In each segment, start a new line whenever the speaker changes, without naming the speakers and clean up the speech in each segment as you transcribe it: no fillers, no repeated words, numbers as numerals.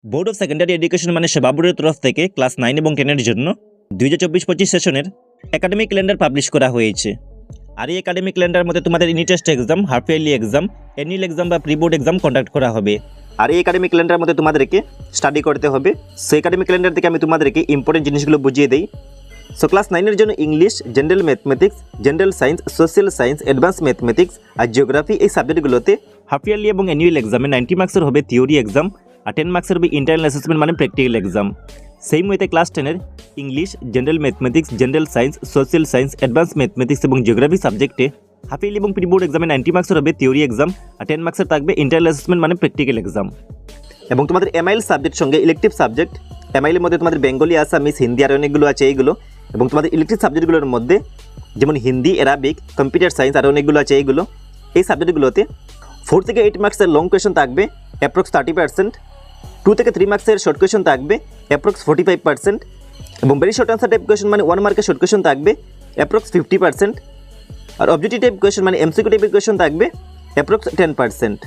Board of secondary education মানে সেবা বোর্ডের তরফ থেকে ক্লাস 9 এবং 10 এর জন্য 2024-25 সেশনের একাডেমিক ক্যালেন্ডার পাবলিশ করা হয়েছে। আর এই একাডেমিক ক্যালেন্ডার মধ্যে তোমাদের unit test exam, half yearly exam, annual exam বা প্রি বোর্ড এক্সাম কন্ডাক্ট করা হবে। আর এই একাডেমিক ক্যালেন্ডার মধ্যে তোমাদেরকে স্টাডি করতে হবে। সো একাডেমিক ক্যালেন্ডার থেকে আমি তোমাদেরকে ইম্পর্টেন্ট জিনিসগুলো বুঝিয়ে দিই। সো ক্লাস 9 এর জন্য English, general mathematics, general science, social science, advance mathematics আর জিওগ্রাফি এই সাবজেক্টগুলোতে হাফ ইয়ারলি এবং অ্যানুয়াল এক্সামে 90 মার্কসের হবে থিওরি এক্সাম আর 10 মার্কসের হবে ইন্টারনাল অ্যাসেসমেন্ট মানে প্র্যাকটিক্যাল এক্সাম। সেম ওয়েতে ক্লাস 10 এর English, general mathematics, general science, social science, advance mathematics এবং জিওগ্রাফি সাবজেক্টে হাফ ইয়ারলি এবং প্রি বোর্ড এক্সামে 90 মার্কসের হবে থিওরি এক্সাম আর 10 মার্কসের থাকবে ইন্টারনাল অ্যাসেসমেন্ট মানে প্র্যাকটিক্যাল এক্সাম। এবং তোমাদের এমআইএল সাবজেক্ট সঙ্গে ইলেকটিভ সাবজেক্ট, এমআইএলের মধ্যে তোমাদের বেঙ্গলি, আসামিস, হিন্দি আর অনেকগুলো আছে এইগুলো। এবং তোমাদের ইলেকটিভ সাবজেক্টগুলোর মধ্যে যেমন হিন্দি, অ্যারাবিক, কম্পিউটার সায়েন্স আর অনেকগুলো আছে এইগুলো। এই সাবজেক্টগুলোতে 4 থেকে 8 মার্কসের লং কোয়েশন থাকবে অ্যাপ্রক্স 30%, 2 থেকে 3 মার্কসের শর্ট কোয়েশন থাকবে অ্যাপ্রক্স 45%, এবং very short answer type question মানে 1 মার্কের শর্ট কোয়েশন থাকবে অ্যাপ্রক্স 50%, আর অবজেক্টিভ টাইপ কোয়েশন মানে এমসিকিউ টাইপের কোয়েশন থাকবে অ্যাপ্রক্স 10%।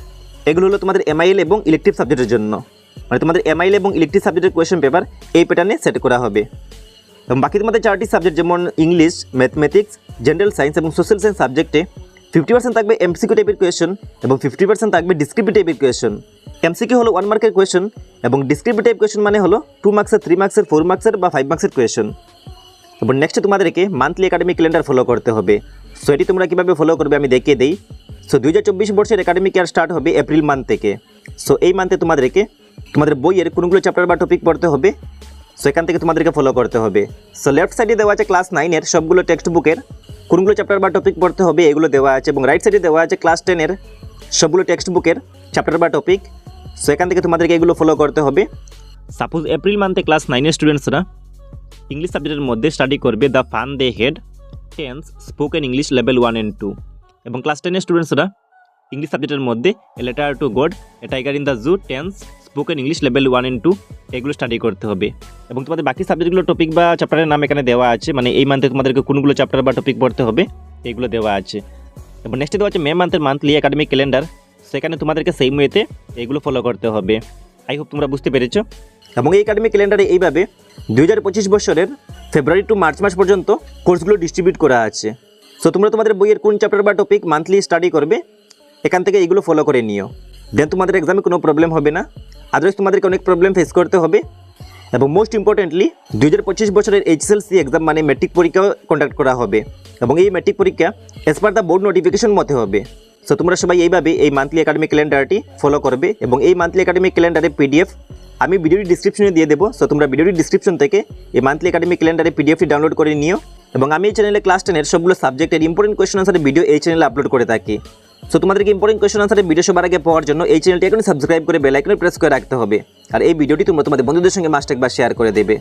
এগুলো হলো তোমাদের এমআইএল এবং ইলেকটিভ সাবজেক্টের জন্য, মানে তোমাদের এমআইএল এবং ইলেকটিভ সাবজেক্টের কোয়েশন পেপার এই প্যাটার্নে সেট করা হবে। এবং বাকি তোমাদের 4টি সাবজেক্ট যেমন ইংলিশ, ম্যাথমেটিক্স, জেনারেল সায়েন্স এবং সোশ্যাল সায়েন্স সাবজেক্টে 50% থাকবে এমসিকিউ টাইপের কোয়েশন এবং 50% থাকবে ডিসক্রিপটিভ টাইপের কোয়েশন। এমসিকিউ হলো 1 মার্কের কোয়েশন এবং ডিসক্রিপটিভ টাইপ কোয়েশন মানে হলো 2 মার্কসের, 3 মার্কসের, 4 মার্কসের বা 5 মার্কসের কোয়েশন। এবং নেক্সট তোমাদেরকে মান্থলি একাডেমিক ক্যালেন্ডার ফলো করতে হবে। সো এটি তোমরা কীভাবে ফলো করবে আমি দেখিয়ে দিই। সো 2024 বর্ষের একাডেমিক ইয়ার স্টার্ট হবে এপ্রিল মান্থ থেকে। সো এই মান্থে তোমাদেরকে তোমাদের বইয়ের কোনগুলো চ্যাপ্টার বা টপিক পড়তে হবে, সো এখান থেকে তোমাদেরকে ফলো করতে হবে। সো লেফট সাইডে দেওয়া আছে ক্লাস 9 এর সবগুলো টেক্সট বুকের কোনগুলো চ্যাপ্টার বা টপিক পড়তে হবে এগুলো দেওয়া আছে, এবং রাইট সাইডে দেওয়া আছে ক্লাস 10 এর সবগুলো টেক্সট বুকের চ্যাপ্টার বা টপিক। সো এখান থেকে তোমাদেরকে এগুলো ফলো করতে হবে। সাপোজ এপ্রিল মান্থে ক্লাস 9 এর স্টুডেন্টসরা ইংলিশ সাবজেক্টের মধ্যে স্টাডি করবে the fun they had, tense, spoken English level 1 and 2, এবং ক্লাস 10 এর স্টুডেন্টসরা ইংলিশ সাবজেক্টের মধ্যে a letter to God, a tiger in the zoo, tense, spoken English level 1 and 2 এগুলো স্টাডি করতে হবে। এবং তোমাদের বাকি সাবজেক্টগুলো টপিক বা চ্যাপ্টারের নাম এখানে দেওয়া আছে, মানে এই মান্থে তোমাদেরকে কোনগুলো চ্যাপ্টার বা টপিক পড়তে হবে এগুলো দেওয়া আছে। এবং নেক্সটে দেওয়া আছে মে মান্থের মান্থলি একাডেমিক ক্যালেন্ডার, সেখানে তোমাদেরকে সেম ওয়েতে এগুলো ফলো করতে হবে। আই হোপ তোমরা বুঝতে পেরেছো। এবং এই একাডেমিক ক্যালেন্ডারে এইভাবে 2025 বছরের ফেব্রুয়ারি টু মার্চ মাস পর্যন্ত কোর্সগুলো ডিস্ট্রিবিউট করা আছে। সো তোমরা তোমাদের বইয়ের কোন চ্যাপ্টার বা টপিক মান্থলি স্টাডি করবে এখান থেকে এগুলো ফলো করে নিও, দেন তোমাদের এক্সামে কোনো প্রবলেম হবে না। আদারওয়াইজ তোমাদেরকে অনেক প্রবলেম ফেস করতে হবে। এবং মোস্ট ইম্পর্টেন্টলি 2025 বছরের এইচএসএলসি এক্সাম মানে ম্যাট্রিক পরীক্ষাও কন্ডাক্ট করা হবে, এবং এই ম্যাট্রিক পরীক্ষা as per the board notification মতে হবে। সো তোমরা সবাই এইভাবে এই মান্থলি একাডেমিক ক্যালেন্ডারটি ফলো করবে। এবং এই মান্থলি একাডেমিক ক্যালেন্ডারের পিডিএফ আমি ভিডিওর ডিসক্রিপশনে দিয়ে দেবো। সো তোমরা ভিডিওর ডিসক্রিপশন থেকে এই মান্থলি একাডেমিক ক্যালেন্ডারের পিডিএফটি ডাউনলোড করে নিও। এবং আমি এই চ্যানেলে ক্লাস 10 এর সবগুলো সাবজেক্টের ইম্পর্টেন্ট কোয়েশ্চন আনসারের ভিডিও এই চ্যানেলে আপলোড করে থাকি। সো তোমাদেরকে ইম্পর্টেন্ট কোয়েশ্চন আনসারের ভিডিও সবার আগে পাওয়ার জন্য এই চ্যানেলটি এখন সাবস্ক্রাইব করে বেল আইকনে প্রেস করে রাখতে হবে। আর এই ভিডিওটি তোমরা তোমাদের বন্ধুদের সঙ্গে মাস্ট একবার শেয়ার করে দেবে।